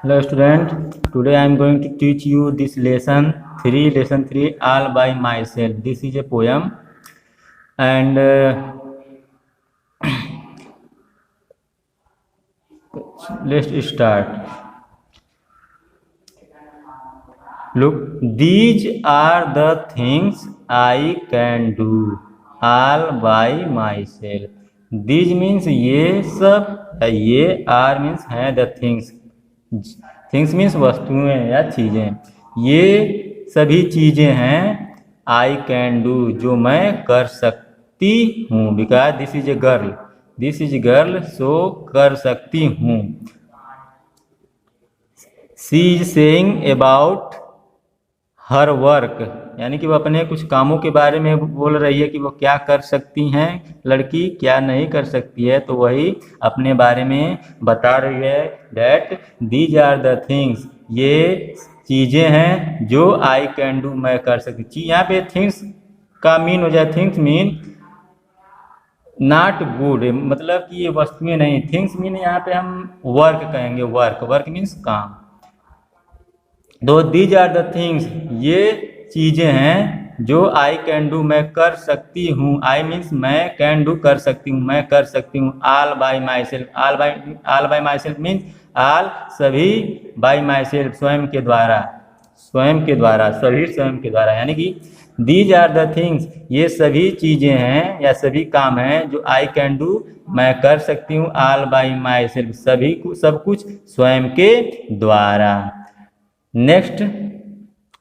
Hello student, today I am going to teach you this lesson 3 all by myself. This is a poem and let's start. Look, these are the things I can do all by myself. These means ये सब, ये are means है the things. Things means वस्तुएं या चीज़ें। ये सभी चीज़ें हैं आई कैन डू जो मैं कर सकती हूँ। Because this is a girl so कर सकती हूँ। She is saying about her work, यानी कि वो अपने कुछ कामों के बारे में बोल रही है कि वो क्या कर सकती हैं लड़की, क्या नहीं कर सकती है। तो वही अपने बारे में बता रही है that these are the things, ये चीज़ें हैं जो आई कैन डू मैं कर सकती। यहाँ पे थिंग्स का मीन हो जाए, थिंग्स मीन नॉट गुड, मतलब कि ये वस्तुएं नहीं। थिंग्स मीन यहाँ पे हम वर्क कहेंगे, वर्क मीन्स काम। दो दीज आर द थिंग्स, ये चीज़ें हैं जो आई कैन डू मैं कर सकती हूँ। आई मीन्स मैं, कैन डू कर सकती हूँ, मैं कर सकती हूँ। All by myself, all by my self means all सभी, बाय माई सेल्फ स्वयं के द्वारा, सभी स्वयं के द्वारा। यानी कि दीज आर द थिंग्स, ये सभी चीज़ें हैं या सभी काम हैं जो आई कैन डू मैं कर सकती हूँ। ऑल बाय माई सेल्फ, सभी सब कुछ स्वयं के द्वारा। Next,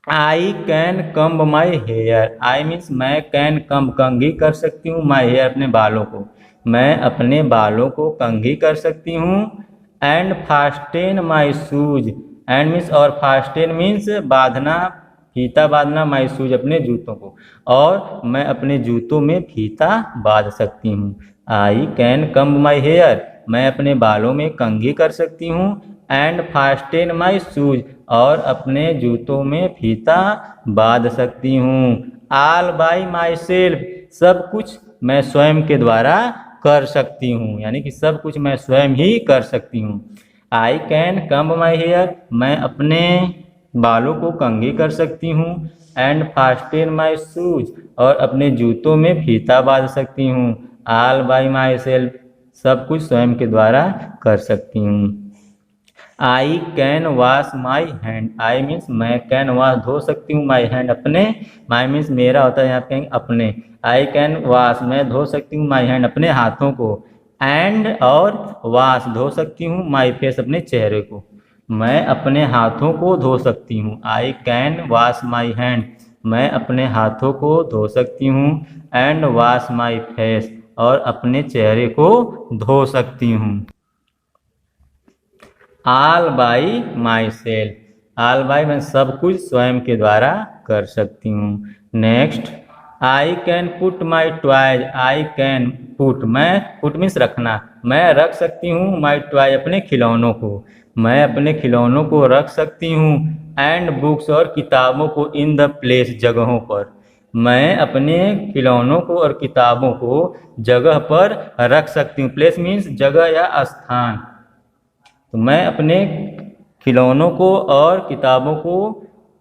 I can comb my hair. I means मैं, कैन कम्ब कंघी कर सकती हूँ, माई हेयर अपने बालों को, मैं अपने बालों को कंघी कर सकती हूँ। And fasten my shoes, and means और फास्टेन मीन्स बांधना, फीता बांधना, माई शूज अपने जूतों को, और मैं अपने जूतों में फीता बांध सकती हूँ। I can comb my hair, मैं अपने बालों में कंघी कर सकती हूँ। एंड फास्टेन माई शूज, और अपने जूतों में फीता बांध सकती हूँ। ऑल बाय माई सेल्फ, सब कुछ मैं स्वयं के द्वारा कर सकती हूँ, यानी कि सब कुछ मैं स्वयं ही कर सकती हूँ। I can comb my hair, मैं अपने बालों को कंघी कर सकती हूँ। एंड फास्टेन माई शूज, और अपने जूतों में फीता बांध सकती हूँ। ऑल बाय माई सेल्फ, सब कुछ स्वयं के द्वारा कर सकती हूँ। I can wash my hand, I means मैं, कैन वॉश धो सकती हूँ, माई हैंड अपने, माई मीन्स मेरा होता है यहाँ पे अपने। आई कैन वॉश मैं धो सकती हूँ, माई हैंड अपने हाथों को। एंड और वॉश धो सकती हूँ, माई फेस अपने चेहरे को, मैं अपने हाथों को धो सकती हूँ। I can wash my hand, मैं अपने हाथों को धो सकती हूँ। एंड वॉश माई फेस, और अपने चेहरे को धो सकती हूँ। All by myself, all by मैं सब कुछ स्वयं के द्वारा कर सकती हूँ। Next, I can put my toys, I can put, मैं, पुट मीन्स रखना, मैं रख सकती हूँ, माई टॉय अपने खिलौनों को, मैं अपने खिलौनों को रख सकती हूँ। एंड बुक्स, और किताबों को, इन द प्लेस जगहों पर, मैं अपने खिलौनों को और किताबों को जगह पर रख सकती हूँ। प्लेस मीन्स जगह या स्थान, तो मैं अपने खिलौनों को और किताबों को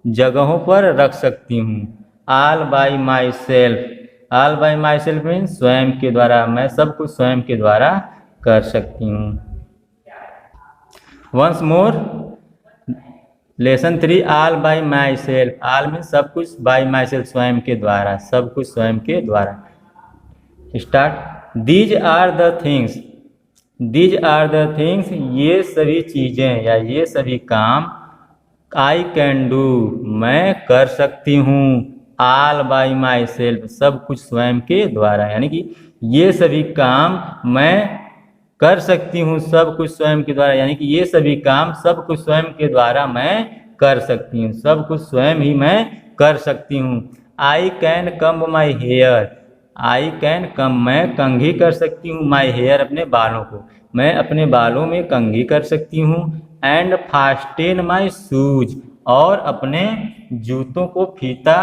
जगहों पर रख सकती हूँ। All by myself, all by my self means स्वयं के द्वारा, मैं सब कुछ स्वयं के द्वारा कर सकती हूँ। Once more, lesson 3 all by myself, all means सब कुछ, बाय माई सेल्फ स्वयं के द्वारा, सब कुछ स्वयं के द्वारा। Start, these are the things, these are the things, ये सभी चीज़ें या ये सभी काम, आई कैन डू मैं कर सकती हूँ। ऑल बाय माई सेल्फ, सब कुछ स्वयं के द्वारा, यानी कि ये सभी काम मैं कर सकती हूँ सब कुछ स्वयं के द्वारा, यानी कि ये सभी काम सब कुछ स्वयं के द्वारा मैं कर सकती हूँ, सब कुछ स्वयं ही मैं कर सकती हूँ। I can comb my hair, I can comb मैं कंघी कर सकती हूँ, माई हेयर अपने बालों को, मैं अपने बालों में कंघी कर सकती हूँ। एंड फास्टेन माई शूज, और अपने जूतों को फीता,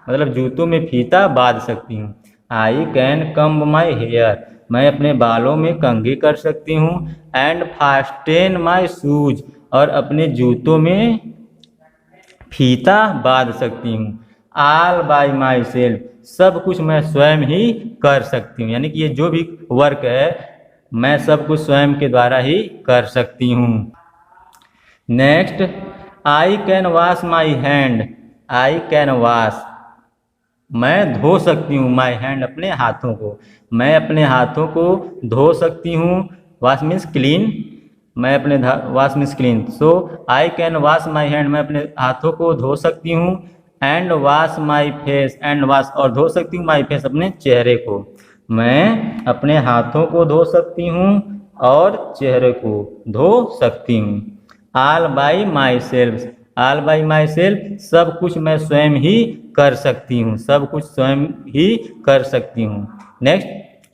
मतलब जूतों में फीता बांध सकती हूँ। I can comb my hair, मैं अपने बालों में कंघी कर सकती हूँ। एंड फास्टेन माई शूज, और अपने जूतों में फीता बांध सकती हूँ। ऑल बाय माई सेल्फ, सब कुछ मैं स्वयं ही कर सकती हूँ, यानी कि ये जो भी वर्क है मैं सब कुछ स्वयं के द्वारा ही कर सकती हूँ। Next, I can wash my hand. I can wash, मैं धो सकती हूँ, माई हैंड, अपने हाथों को, मैं अपने हाथों को धो सकती हूँ। वॉश मीन्स क्लीन, मैं अपने wash means clean, so I can wash my hand, मैं अपने हाथों को धो सकती हूँ। And wash my face, and wash, और धो सकती हूँ, माई फेस, अपने चेहरे को, मैं अपने हाथों को धो सकती हूँ और चेहरे को धो सकती हूँ। All by my self, all by my self, सब कुछ मैं स्वयं ही कर सकती हूँ, सब कुछ स्वयं ही कर सकती हूँ। Next,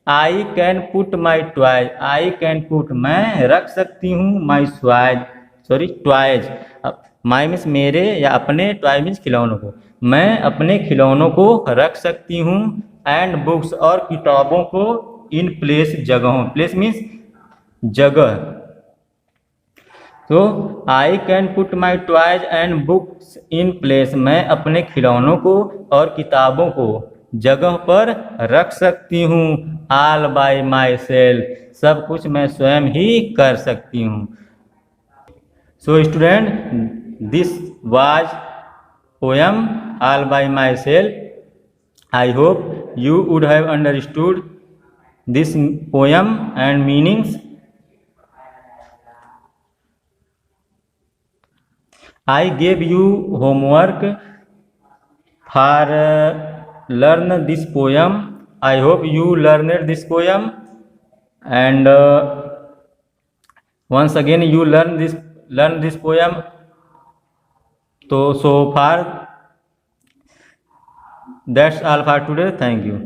I can put my toys. I can put, मैं रख सकती हूँ, माई टॉयज, माई मीन्स मेरे या अपने, टॉय मीन्स खिलौनों को, मैं अपने खिलौनों को रख सकती हूँ। एंड बुक्स, और किताबों को, इन प्लेस, जगहों, प्लेस मीन्स जगह, तो आई can put my toys and books in place, मैं अपने खिलौनों को और किताबों को जगह पर रख सकती हूँ। ऑल बाय माई सेल्फ, सब कुछ मैं स्वयं ही कर सकती हूँ। So student, this was poem all by my self. I hope you would have understood this poem and meanings. I gave you homework for learn this poem. I hope you learned this poem, and once again you learn this poem. So far that's all for today. Thank you.